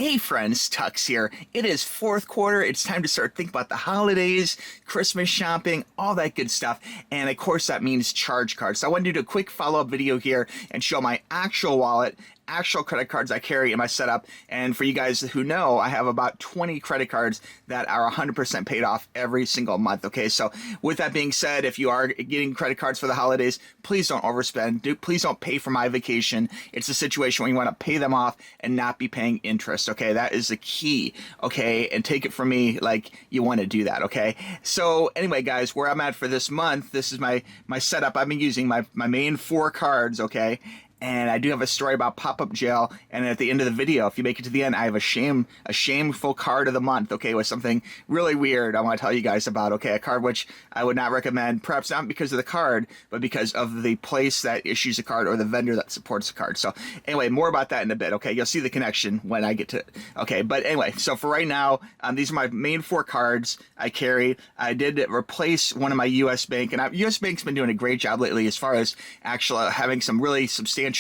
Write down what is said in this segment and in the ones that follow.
Hey friends, TUXX here. It is fourth quarter. It's time to start thinking about the holidays, Christmas shopping, all that good stuff. And of course that means charge cards. So I want to do a quick follow-up video here and show my actual wallet, actual credit cards I carry in my setup. And for you guys who know, I have about 20 credit cards that are 100% paid off every single month. Okay, so with that being said, if you are getting credit cards for the holidays, please don't overspend. Please don't pay for my vacation. It's a situation where you want to pay them off and not be paying interest. Okay, that is the key. Okay, and take it from me, like, you want to do that. Okay, so anyway, guys, where I'm at for this month, this is my setup. I've been using my main 4 cards. Okay. And I do have a story about pop-up jail. And at the end of the video, if you make it to the end, I have a shameful card of the month, okay, with something really weird I want to tell you guys about, okay, a card which I would not recommend, perhaps not because of the card, but because of the place that issues the card or the vendor that supports the card. So anyway, more about that in a bit, okay? You'll see the connection when I get to it. Okay, but anyway, so for right now, these are my main 4 cards I carry. I did replace one of my U.S. Bank, and U.S. Bank's been doing a great job lately as far as actually having some really substantial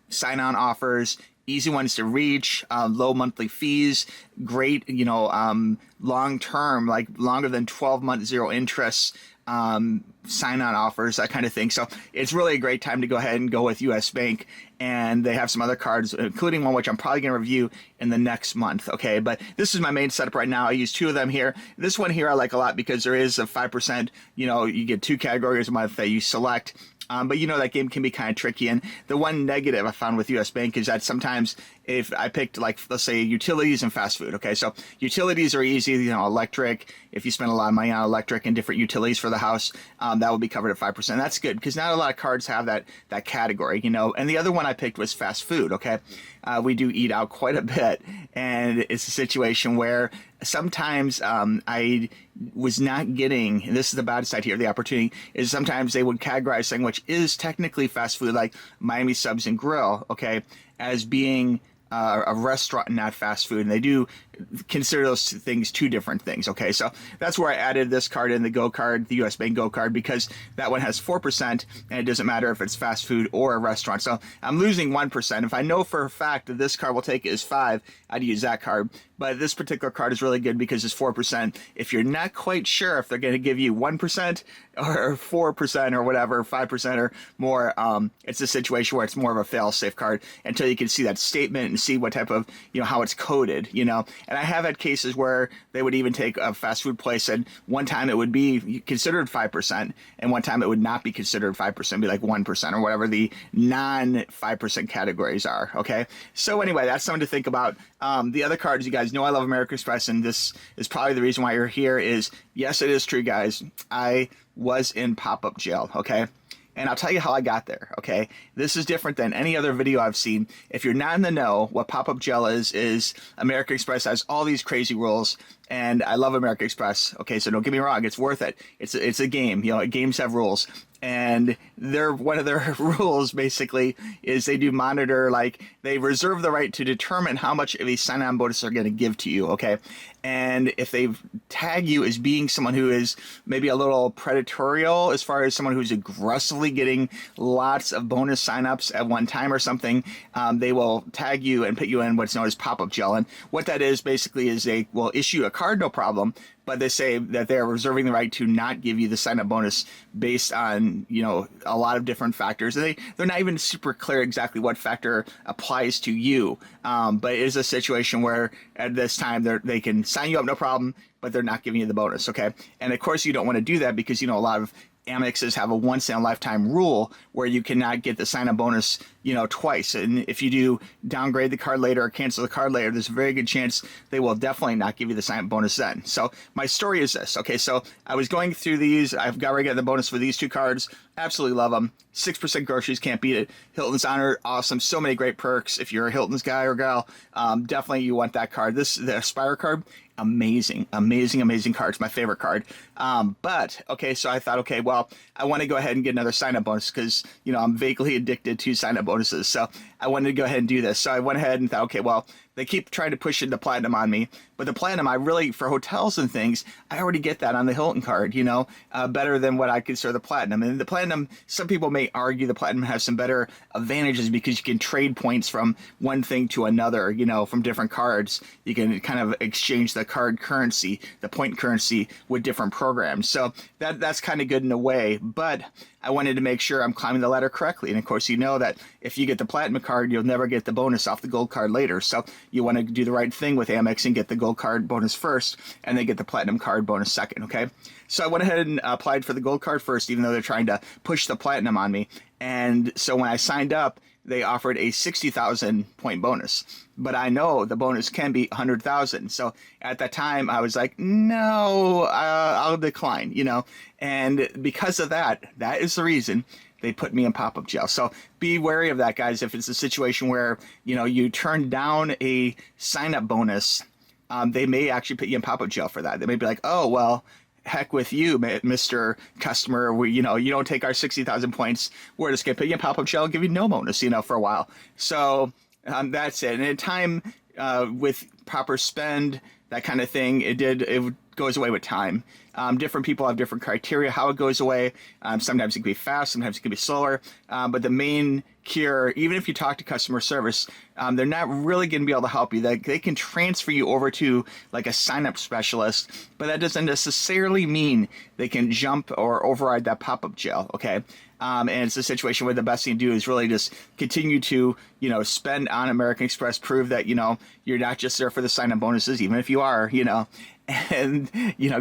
sign-on offers, easy ones to reach, low monthly fees, great, long-term, like longer than 12-month zero interest sign-on offers, that kind of thing. So it's really a great time to go ahead and go with US Bank. And they have some other cards, including one which I'm probably going to review in the next month. Okay, but this is my main setup right now. I use 2 of them here. This one here I like a lot because there is a 5%, you get 2 categories a month that you select. But that game can be kind of tricky. And the one negative I found with US Bank is that sometimes if I picked, like, let's say utilities and fast food, okay, so utilities are easy, electric. If you spend a lot of money on electric and different utilities for the house, that will be covered at 5%. That's good because not a lot of cards have that category, And the other one I picked was fast food, okay? We do eat out quite a bit, and it's a situation where sometimes I was not getting, and this is the bad side here, the opportunity, is sometimes they would categorize something which is technically fast food, like Miami Subs and Grill, okay, as being a restaurant and not fast food. And they do consider those things 2 different things. Okay, so that's where I added this card in, the Go card, the US Bank Go card, because that one has 4%, and it doesn't matter if it's fast food or a restaurant. So I'm losing 1%. If I know for a fact that this card will take is 5, I'd use that card. But this particular card is really good because it's 4%. If you're not quite sure if they're going to give you 1% or 4% or whatever, 5% or more, it's a situation where it's more of a fail-safe card until you can see that statement and see what type of, how it's coded, And I have had cases where they would even take a fast food place, and one time it would be considered 5%, and one time it would not be considered 5%, be like 1% or whatever the non-5% categories are, okay? So anyway, that's something to think about. The other cards, you guys know I love American Express, and this is probably the reason why you're here is, yes, it is true, guys. I was in pop-up jail, okay? And I'll tell you how I got there, okay? This is different than any other video I've seen. If you're not in the know, what pop-up jail is American Express has all these crazy rules, and I love American Express, okay? So don't get me wrong, it's worth it. It's a game, games have rules. And one of their rules basically is they do monitor, like they reserve the right to determine how much of a sign-on bonus they're going to give to you, okay? And if they tag you as being someone who is maybe a little predatorial as far as someone who's aggressively getting lots of bonus sign-ups at one time or something, they will tag you and put you in what's known as pop-up jail. And what that is basically is they will issue a card, no problem, but they say that they're reserving the right to not give you the sign-up bonus based on, a lot of different factors. And they're not even super clear exactly what factor applies to you. But it is a situation where at this time they can sign you up, no problem, but they're not giving you the bonus, okay? And of course you don't want to do that because, a lot of Amexes have a once-in-a-lifetime rule where you cannot get the sign-up bonus, twice. And if you do downgrade the card later or cancel the card later, there's a very good chance they will definitely not give you the sign-up bonus then. So my story is this. Okay, so I was going through these. I've got to get the bonus for these 2 cards. Absolutely love them. 6% groceries, can't beat it. Hilton's Honor, awesome. So many great perks. If you're a Hilton's guy or gal, definitely you want that card. The Aspire card, amazing card. It's my favorite card. But okay, so I thought, okay, well, I want to go ahead and get another sign-up bonus because I'm vaguely addicted to sign-up bonuses. So I wanted to go ahead and do this. So I went ahead and thought, okay, well, they keep trying to push the platinum on me, but the platinum, I really, for hotels and things, I already get that on the Hilton card, better than what I consider the platinum. And the platinum, some people may argue the platinum has some better advantages because you can trade points from one thing to another, from different cards. You can kind of exchange the card currency, the point currency with different programs. So that's kind of good in a way, but I wanted to make sure I'm climbing the ladder correctly. And of course, you know that if you get the platinum card, you'll never get the bonus off the gold card later. So you want to do the right thing with Amex and get the gold card bonus first, and then get the platinum card bonus second, okay? So I went ahead and applied for the gold card first, even though they're trying to push the platinum on me. And so when I signed up, they offered a 60,000 point bonus, but I know the bonus can be 100,000. So at that time I was like, no, I'll decline, and because of that is the reason they put me in pop-up jail. So be wary of that, guys. If it's a situation where, you turn down a sign-up bonus, they may actually put you in pop-up jail for that. They may be like, oh, well, heck with you, Mr. Customer. You don't take our 60,000 points. We're just going to put you in pop-up jail and give you no bonus, for a while. So that's it. And in time, with proper spend, that kind of thing, it goes away with time. Different people have different criteria how it goes away. Sometimes it can be fast, sometimes it can be slower. But the main cure, even if you talk to customer service, they're not really going to be able to help you. They can transfer you over to like a sign-up specialist, but that doesn't necessarily mean they can jump or override that pop-up jail, okay? And it's a situation where the best thing to do is really just continue to, spend on American Express, prove that, you're not just there for the sign-up bonuses, even if you are, and,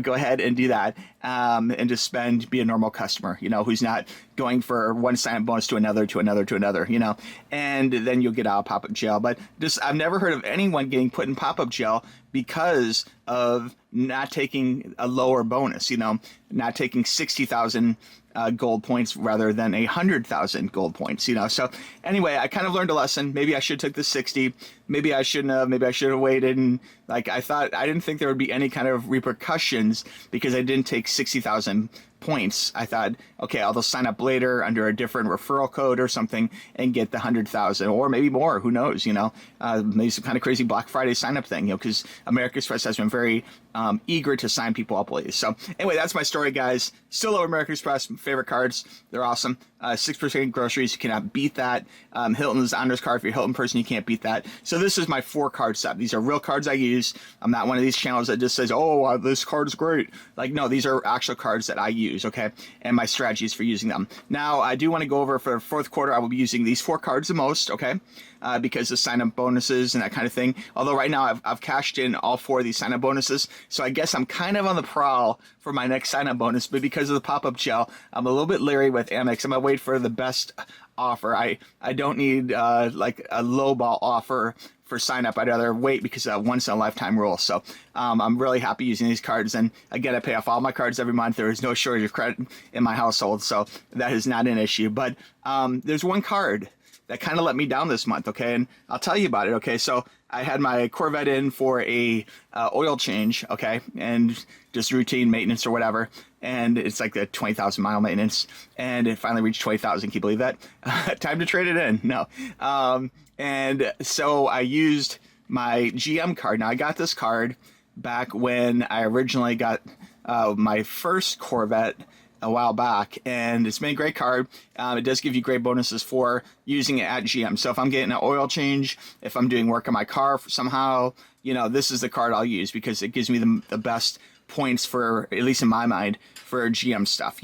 go ahead and do that, and just spend, be a normal customer, who's not going for one sign-up bonus to another, and then you'll get out of pop-up jail. But I've never heard of anyone getting put in pop-up jail because of not taking a lower bonus, not taking 60,000 gold points rather than 100,000 gold points, So anyway, I kind of learned a lesson. Maybe I should have took the 60. Maybe I shouldn't have. Maybe I should have waited. And I didn't think there would be any kind of repercussions because I didn't take 60,000 points. I thought, okay, I'll just sign up later under a different referral code or something and get the 100,000 or maybe more. Who knows? Maybe some kind of crazy Black Friday sign up thing. Because American Express has been very eager to sign people up lately. So anyway, that's my story, guys. Still love American Express. Favorite cards. They're awesome. 6% groceries. You cannot beat that. Hilton's Honors card. If you're a Hilton person, you can't beat that. So this is my 4 card set. These are real cards I use. I'm not one of these channels that just says, oh, this card is great. No, these are actual cards that I use, okay? And my strategies for using them. Now, I do want to go over for fourth quarter, I will be using these 4 cards the most, okay? Because of sign-up bonuses and that kind of thing. Although right now I've cashed in all 4 of these sign-up bonuses, so I guess I'm kind of on the prowl for my next sign-up bonus, but because of the pop-up gel, I'm a little bit leery with Amex. I'm going to wait for the best offer. I don't need like a lowball offer for sign up. I'd rather wait because of once in a lifetime rule. So I'm really happy using these cards. And again, I pay off all my cards every month. There is no shortage of credit in my household, so that is not an issue. But there's one card that kind of let me down this month, okay? And I'll tell you about it, okay? So I had my Corvette in for a oil change, okay? And just routine maintenance or whatever. And it's like the 20,000 mile maintenance. And it finally reached 20,000. Can you believe that? Time to trade it in. No. And so I used my GM card. Now I got this card back when I originally got my first Corvette a while back, and it's been a great card. It does give you great bonuses for using it at GM. So if I'm getting an oil change, if I'm doing work on my car somehow, this is the card I'll use because it gives me the best points for, at least in my mind, for GM stuff,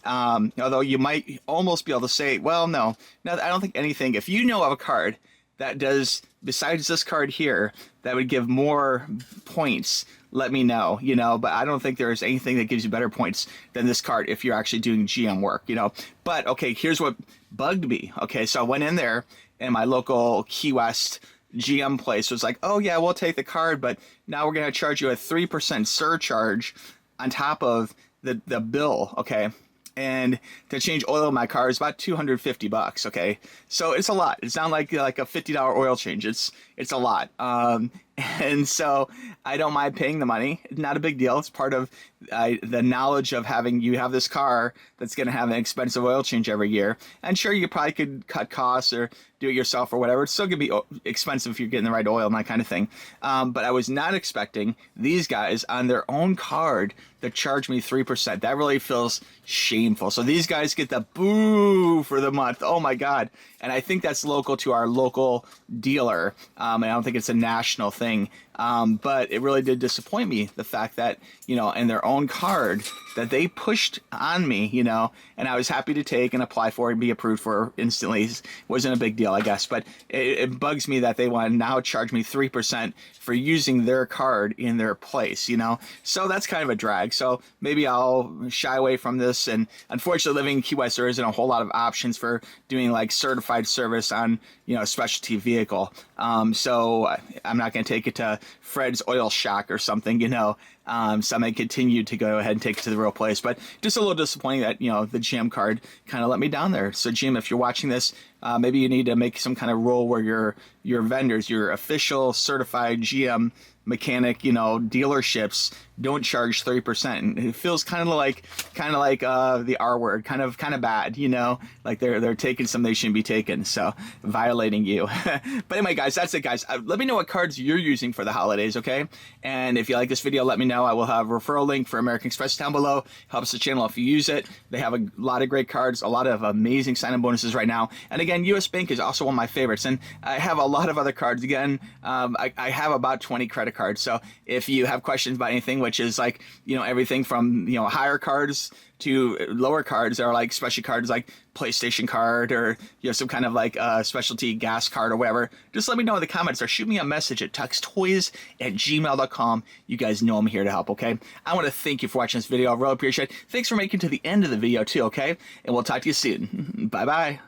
although you might almost be able to say, well, no, I don't think anything. If you know of a card that does, besides this card here, that would give more points, let me know, but I don't think there's anything that gives you better points than this card if you're actually doing GM work, But, okay, here's what bugged me. Okay, so I went in there, and my local Key West GM place was like, oh, yeah, we'll take the card, but now we're going to charge you a 3% surcharge on top of the bill, okay? And to change oil in my car is about $250, okay? So it's a lot. It's not like a $50 oil change. It's a lot. And so I don't mind paying the money. Not a big deal. It's part of the knowledge of having you have this car that's going to have an expensive oil change every year. And sure, you probably could cut costs or do it yourself or whatever. It's still going to be expensive if you're getting the right oil and that kind of thing. But I was not expecting these guys on their own card to charge me 3%. That really feels shameful. So these guys get the boo for the month. Oh my God. And I think that's local to our local dealer. And I don't think it's a national thing. But it really did disappoint me, the fact that, in their own card that they pushed on me, and I was happy to take and apply for and be approved for instantly. It wasn't a big deal, I guess, but it bugs me that they want to now charge me 3% for using their card in their place, so that's kind of a drag. So maybe I'll shy away from this. And unfortunately, living in Key West, there isn't a whole lot of options for doing like certified service on, a specialty vehicle. So I'm not going to take it to Fred's Oil Shock or something, so I may continue to go ahead and take it to the real place. But just a little disappointing that, the GM card kind of let me down there. So GM, if you're watching this, maybe you need to make some kind of rule where your vendors, your official certified GM mechanic, dealerships don't charge 3%. And it feels kind of like the R word, kind of bad, like they're taking something they shouldn't be taking, so violating you. But anyway, guys, that's it, guys. Let me know what cards you're using for the holidays, okay? And if you like this video, let me know. I will have a referral link for American Express down below. Helps the channel if you use it. They have a lot of great cards, a lot of amazing sign-in bonuses right now. And again, US Bank is also one of my favorites. And I have a lot of other cards. Again, I have about 20 credit cards. So if you have questions about anything, which is like, everything from, higher cards to lower cards, are like special cards like PlayStation card or some kind of like specialty gas card or whatever, just let me know in the comments or shoot me a message at tuxtoys@gmail.com. You guys know I'm here to help, okay? I want to thank you for watching this video. I really appreciate it. Thanks for making it to the end of the video too, okay? And we'll talk to you soon. Bye-bye.